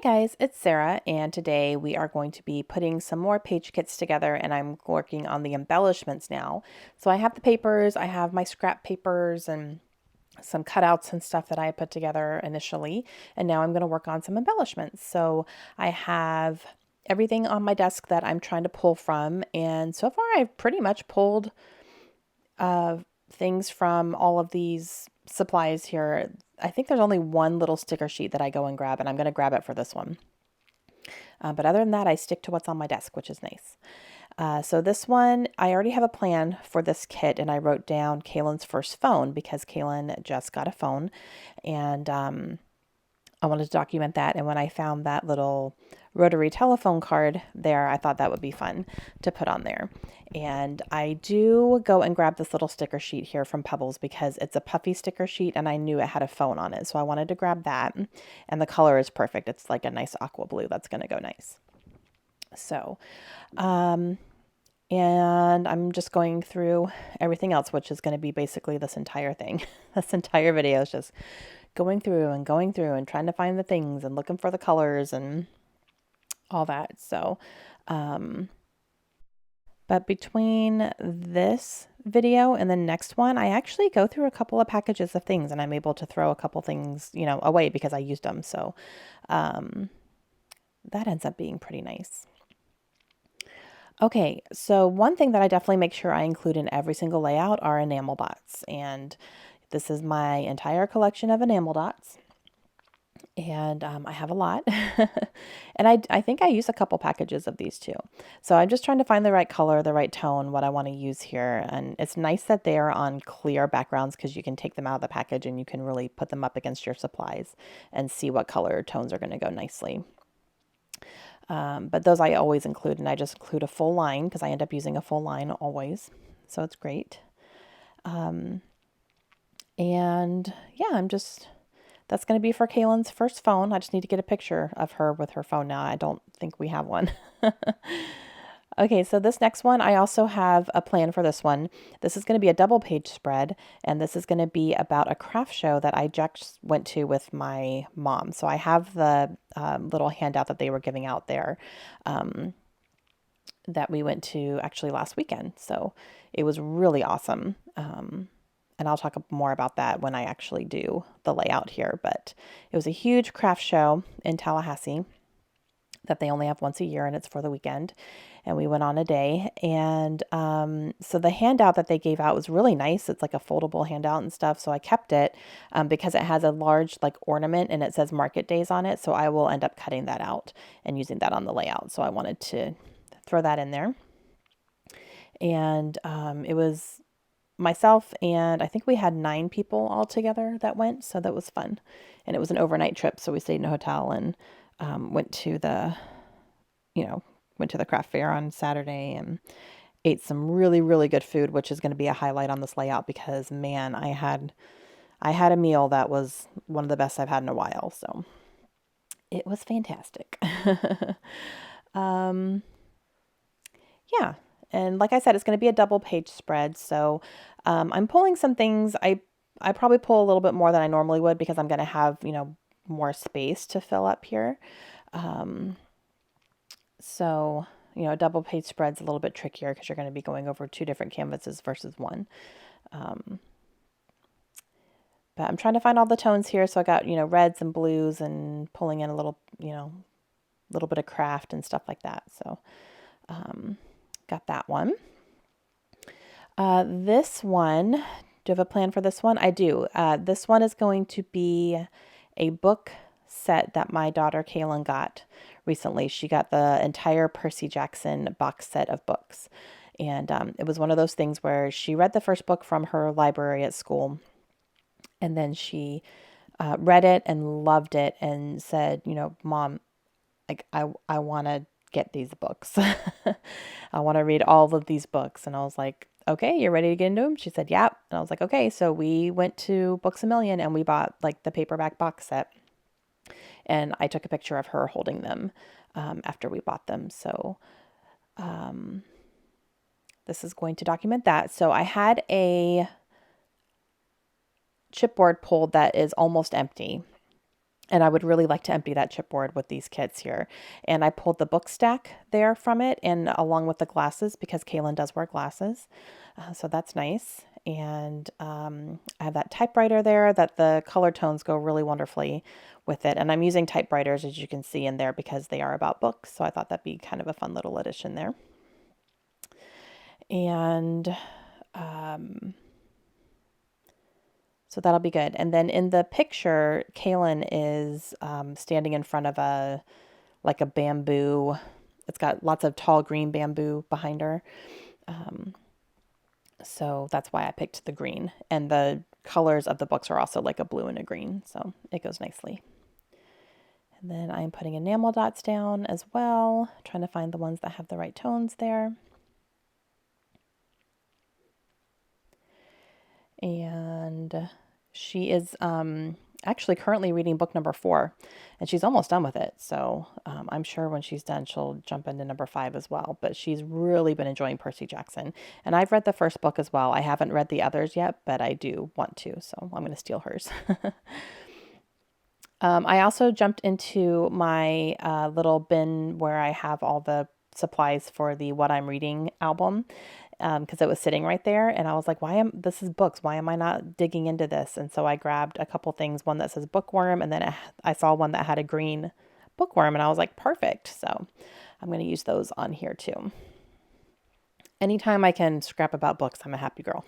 Hey guys, it's Sarah, and today we are going to be putting some more page kits together, and I'm working on the embellishments now. So I have the papers, I have my scrap papers and some cutouts and stuff that I put together initially, and now I'm going to work on some embellishments. So I have everything on my desk that I'm trying to pull from, and so far I've pretty much pulled uh, things from all of these supplies here. I think there's only one little sticker sheet that I go and grab, and I'm going to grab it for this one. But other than that, I stick to what's on my desk, which is nice. So this one, I already have a plan for this kit, and I wrote down Kaylin's first phone because Kaylin just got a phone, and I wanted to document that. And when I found that little rotary telephone card there, I thought that would be fun to put on there. And I do go and grab this little sticker sheet here from Pebbles because it's a puffy sticker sheet and I knew it had a phone on it. So I wanted to grab that. And the color is perfect. It's like a nice aqua blue. That's going to go nice. So, and I'm just going through everything else, which is going to be basically this entire thing. This entire video is just going through and trying to find the things and looking for the colors and all that. So, but between this video and the next one, I actually go through a couple of packages of things and I'm able to throw a couple things, away because I used them. So, that ends up being pretty nice. Okay, so one thing that I definitely make sure I include in every single layout are enamel dots. And this is my entire collection of enamel dots. And I have a lot. And I think I use a couple packages of these too. So I'm just trying to find the right color, the right tone, what I want to use here. And it's nice that they are on clear backgrounds because you can take them out of the package and you can really put them up against your supplies and see what color tones are going to go nicely. But those I always include, and I just include a full line because I end up using a full line always. So it's great. And yeah, that's going to be for Kaylin's first phone. I just need to get a picture of her with her phone now. I don't think we have one. Okay, so this next one, I also have a plan for this one. This is going to be a double page spread, and this is going to be about a craft show that I just went to with my mom. So I have the little handout that they were giving out there that we went to actually last weekend. So it was really awesome. And I'll talk more about that when I actually do the layout here. But it was a huge craft show in Tallahassee that they only have once a year, and it's for the weekend. And we went on a day. And so the handout that they gave out was really nice. It's like a foldable handout and stuff. So I kept it because it has a large like ornament and it says market days on it. So I will end up cutting that out and using that on the layout. So I wanted to throw that in there. And it was myself and I think we had 9 people all together that went. So that was fun. And it was an overnight trip. So we stayed in a hotel and went to the craft fair on Saturday and ate some really, really good food, which is going to be a highlight on this layout because man, I had a meal that was one of the best I've had in a while. So it was fantastic. Yeah. And like I said, it's going to be a double page spread. So I'm pulling some things. I probably pull a little bit more than I normally would because I'm going to have, more space to fill up here. So, a double page spread's a little bit trickier because you're going to be going over 2 different canvases versus one. But I'm trying to find all the tones here. So I got, reds and blues and pulling in a little, little bit of craft and stuff like that. So, got that one. This one, do you have a plan for this one? I do. This one is going to be a book set that my daughter Kaylin got recently. She got the entire Percy Jackson box set of books. And it was one of those things where she read the first book from her library at school. And then she read it and loved it and said, Mom, like I want to get these books. I want to read all of these books. And I was like, okay, you're ready to get into them? She said, yeah. And I was like, okay. So we went to Books A Million and we bought like the paperback box set. And I took a picture of her holding them after we bought them. So this is going to document that. So I had a chipboard pulled that is almost empty. And I would really like to empty that chipboard with these kits here. And I pulled the book stack there from it, and along with the glasses, because Kaylin does wear glasses. So that's nice. And I have that typewriter there that the color tones go really wonderfully with it. And I'm using typewriters, as you can see in there, because they are about books. So I thought that'd be kind of a fun little addition there. And so that'll be good. And then in the picture, Kaylin is standing in front of a bamboo. It's got lots of tall green bamboo behind her. So that's why I picked the green. And the colors of the books are also like a blue and a green. So it goes nicely. And then I'm putting enamel dots down as well, trying to find the ones that have the right tones there. And she is actually currently reading book number 4, and she's almost done with it. So I'm sure when she's done, she'll jump into number 5 as well. But she's really been enjoying Percy Jackson. And I've read the first book as well. I haven't read the others yet, but I do want to. So I'm going to steal hers. I also jumped into my little bin where I have all the supplies for the What I'm Reading album, because it was sitting right there, and I was like, this is books, why am I not digging into this? And so I grabbed a couple things, one that says bookworm, and then I saw one that had a green bookworm, and I was like, perfect. So I'm going to use those on here too. Anytime I can scrap about books, I'm a happy girl.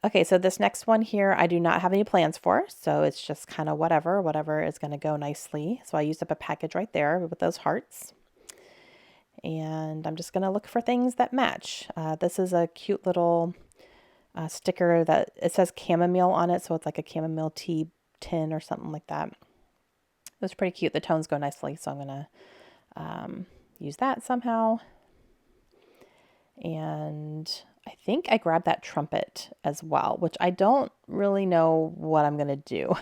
Okay, so this next one here, I do not have any plans for, so it's just kind of whatever is going to go nicely. So I used up a package right there with those hearts. And I'm just going to look for things that match. This is a cute little sticker that it says chamomile on it, so it's like a chamomile tea tin or something like that. It was pretty cute. The tones go nicely, so I'm going to use that somehow. And I think I grabbed that trumpet as well, which I don't really know what I'm going to do.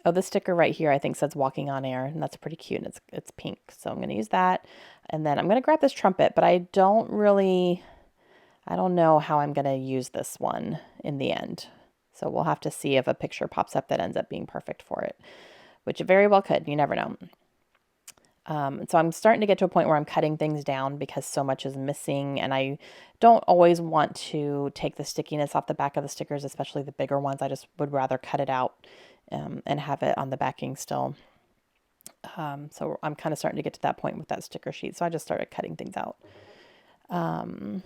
Oh, this sticker right here, I think says walking on air, and that's pretty cute, and it's pink. So I'm going to use that. And then I'm going to grab this trumpet, but I don't know how I'm going to use this one in the end. So we'll have to see if a picture pops up that ends up being perfect for it, which it very well could. You never know. So I'm starting to get to a point where I'm cutting things down because so much is missing, and I don't always want to take the stickiness off the back of the stickers, especially the bigger ones. I just would rather cut it out and have it on the backing still. So I'm kind of starting to get to that point with that sticker sheet. So I just started cutting things out. All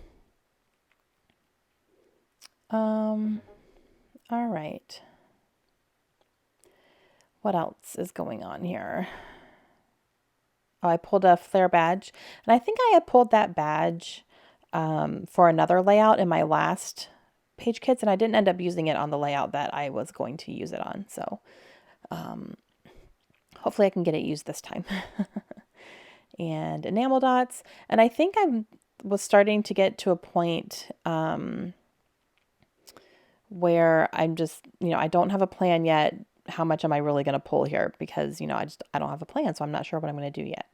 right. What else is going on here? Oh, I pulled a flare badge, and I think I had pulled that badge for another layout in my last page kits, and I didn't end up using it on the layout that I was going to use it on. So hopefully I can get it used this time. And enamel dots, and I think I was starting to get to a point where I'm just, I don't have a plan yet. How much am I really going to pull here? Because, I don't have a plan, so I'm not sure what I'm going to do yet.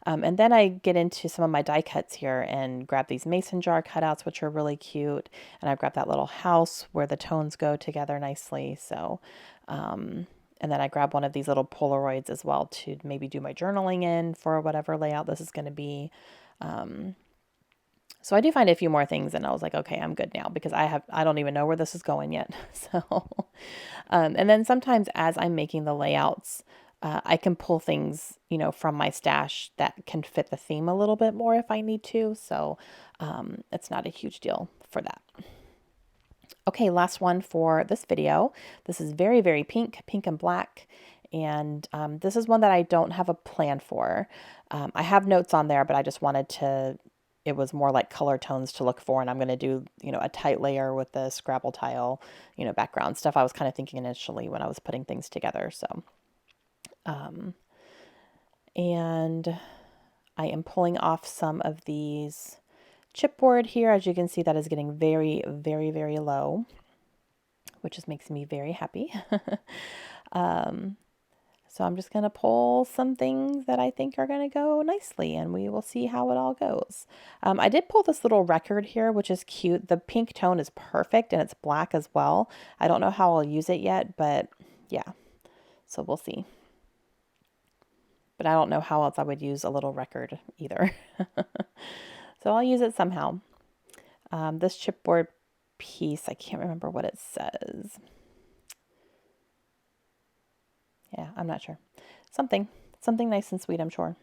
And then I get into some of my die cuts here and grab these mason jar cutouts, which are really cute. And I've got that little house where the tones go together nicely. So, and then I grab one of these little Polaroids as well to maybe do my journaling in for whatever layout this is going to be. So I do find a few more things, and I was like, okay, I'm good now, because I don't even know where this is going yet. So, and then sometimes as I'm making the layouts, I can pull things, from my stash that can fit the theme a little bit more if I need to. So, it's not a huge deal for that. Okay, last one for this video. This is very, very pink and black. And this is one that I don't have a plan for. I have notes on there, but I just wanted to, it was more like color tones to look for. And I'm going to do, a tight layer with the Scrabble tile, background stuff I was kind of thinking initially when I was putting things together. So, and I am pulling off some of these chipboard here. As you can see, that is getting very, very, very low, which just makes me very happy. So I'm just going to pull some things that I think are going to go nicely, and we will see how it all goes. I did pull this little record here, which is cute. The pink tone is perfect, and it's black as well. I don't know how I'll use it yet, but Yeah, so we'll see. But I don't know how else I would use a little record either. So I'll use it somehow. This chipboard piece, I can't remember what it says. Yeah, I'm not sure. Something nice and sweet, I'm sure.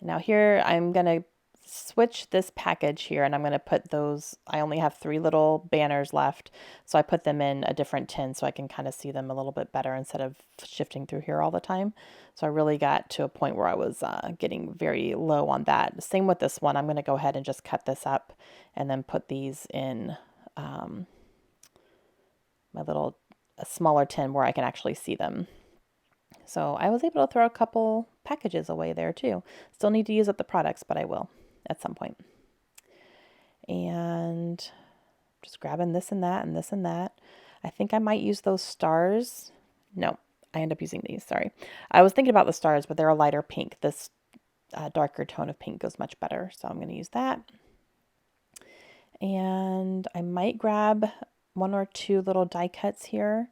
Now here I'm going to switch this package here and I'm going to put those, I only have 3 little banners left, so I put them in a different tin so I can kind of see them a little bit better instead of shifting through here all the time. So I really got to a point where I was getting very low on that. Same with this one. I'm going to go ahead and just cut this up and then put these in my little smaller tin where I can actually see them. So I was able to throw a couple packages away there too. Still need to use up the products, but I will at some point. And just grabbing this and that and this and that. I think I might use those stars. No, I end up using these, sorry. I was thinking about the stars, but they're a lighter pink. This darker tone of pink goes much better, so I'm going to use that. And I might grab 1 or 2 little die cuts here.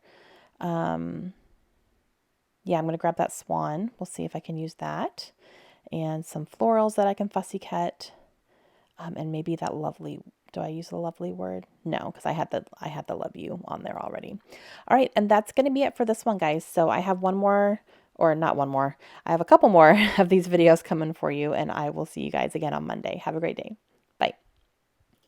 Yeah, I'm going to grab that swan. We'll see if I can use that. And some florals that I can fussy cut. And maybe that lovely, do I use the lovely word? No, because I had the love you on there already. All right, and that's going to be it for this one, guys. So I have one more, or not one more. I have a couple more of these videos coming for you, and I will see you guys again on Monday. Have a great day.